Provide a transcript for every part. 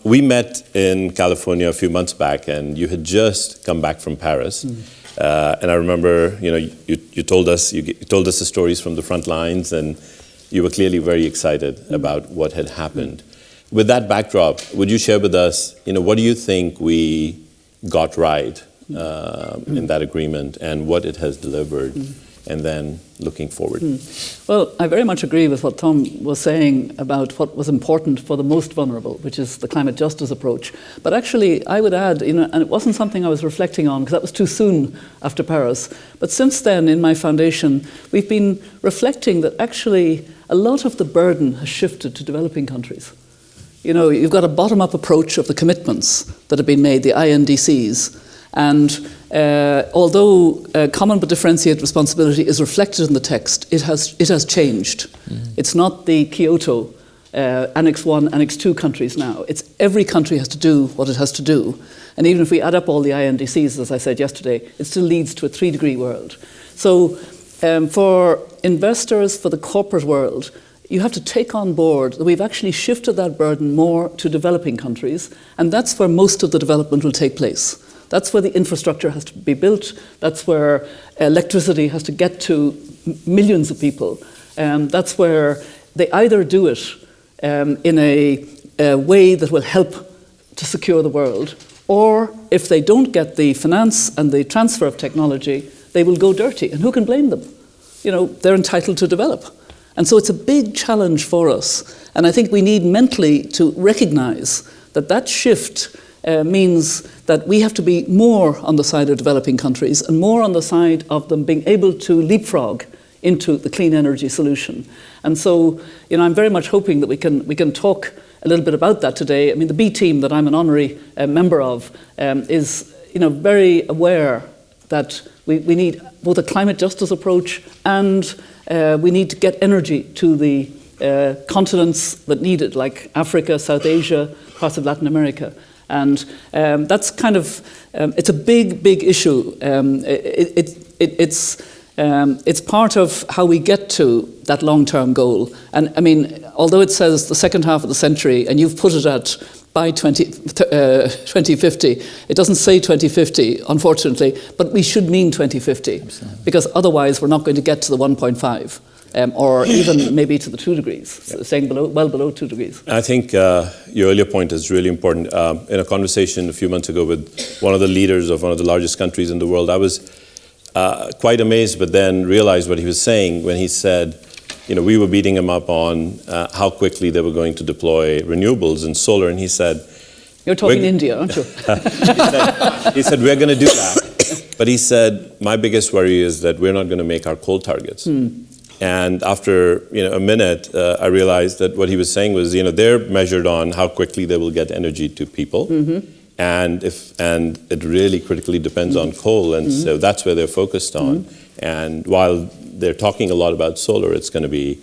we met in California a few months back, and you had just come back from Paris. And I remember, you told us the stories from the front lines, and you were clearly very excited about what had happened. With that backdrop, would you share with us, what do you think we got right in that agreement, and what it has delivered, and then looking forward? Well, I very much agree with what Tom was saying about what was important for the most vulnerable, which is the climate justice approach. But actually, I would add, and it wasn't something I was reflecting on because that was too soon after Paris. But since then, in my foundation, we've been reflecting that actually a lot of the burden has shifted to developing countries. You've got a bottom-up approach of the commitments that have been made, the INDCs. And although common but differentiated responsibility is reflected in the text, it has changed. It's not the Kyoto Annex 1, Annex 2 countries now. It's every country has to do what it has to do. And even if we add up all the INDCs, as I said yesterday, it still leads to a 3-degree world. So for investors, for the corporate world, you have to take on board that we've actually shifted that burden more to developing countries, and that's where most of the development will take place. That's where the infrastructure has to be built. That's where electricity has to get to millions of people. That's where they either do it in a way that will help to secure the world, or if they don't get the finance and the transfer of technology, they will go dirty. And who can blame them? They're entitled to develop. And so it's a big challenge for us. And I think we need mentally to recognize that shift means that we have to be more on the side of developing countries and more on the side of them being able to leapfrog into the clean energy solution. And so, I'm very much hoping that we can talk a little bit about that today. I mean, the B team that I'm an honorary member of is, very aware that we need both a climate justice approach and we need to get energy to the continents that need it, like Africa, South Asia, parts of Latin America. And that's kind of, it's a big issue. It's part of how we get to that long-term goal. And I mean, although it says the second half of the century, and you've put it at by 2050, it doesn't say 2050, unfortunately, but we should mean 2050. Absolutely. Because otherwise we're not going to get to the 1.5. Or even maybe to the 2 degrees, saying well below 2 degrees. I think your earlier point is really important. In a conversation a few months ago with one of the leaders of one of the largest countries in the world, I was quite amazed, but then realized what he was saying when he said, we were beating him up on how quickly they were going to deploy renewables and solar, and he said... You're talking India, aren't you? he said, we're going to do that. But he said, my biggest worry is that we're not going to make our coal targets. And after a minute, I realized that what he was saying was, they're measured on how quickly they will get energy to people, and it really critically depends on coal, and so that's where they're focused on. And while they're talking a lot about solar, it's going to be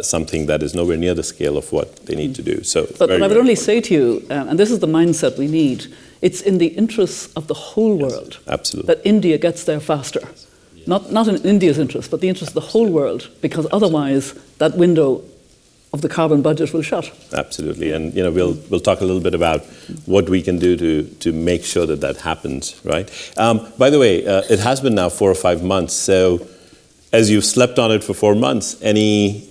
something that is nowhere near the scale of what they need to do. So, but I would only say to you, and this is the mindset we need. It's in the interests of the whole world that India gets there faster. Not in India's interest, but the interest of the whole world, because otherwise that window of the carbon budget will shut. Absolutely, and we'll talk a little bit about what we can do to make sure that happens, right? By the way, it has been now 4 or 5 months, so as you've slept on it for 4 months, any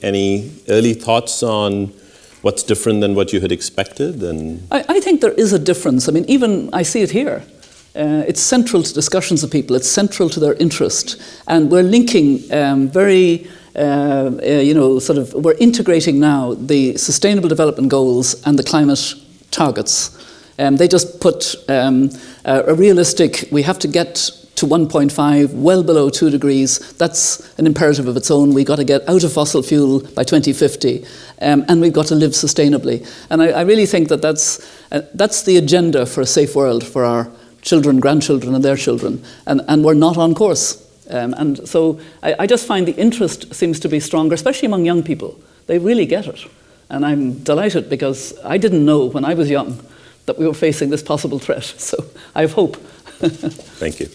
early thoughts on what's different than what you had expected? And I think there is a difference. I mean, even I see it here. It's central to discussions of people. It's central to their interest, and we're linking we're integrating now the Sustainable Development Goals and the climate targets. They just put a realistic. We have to get to 1.5, well below 2 degrees. That's an imperative of its own. We've got to get out of fossil fuel by 2050, and we've got to live sustainably. And I really think that's the agenda for a safe world for our children, grandchildren, and their children, and we're not on course. And so I just find the interest seems to be stronger, especially among young people. They really get it. And I'm delighted because I didn't know when I was young that we were facing this possible threat. So I have hope. Thank you.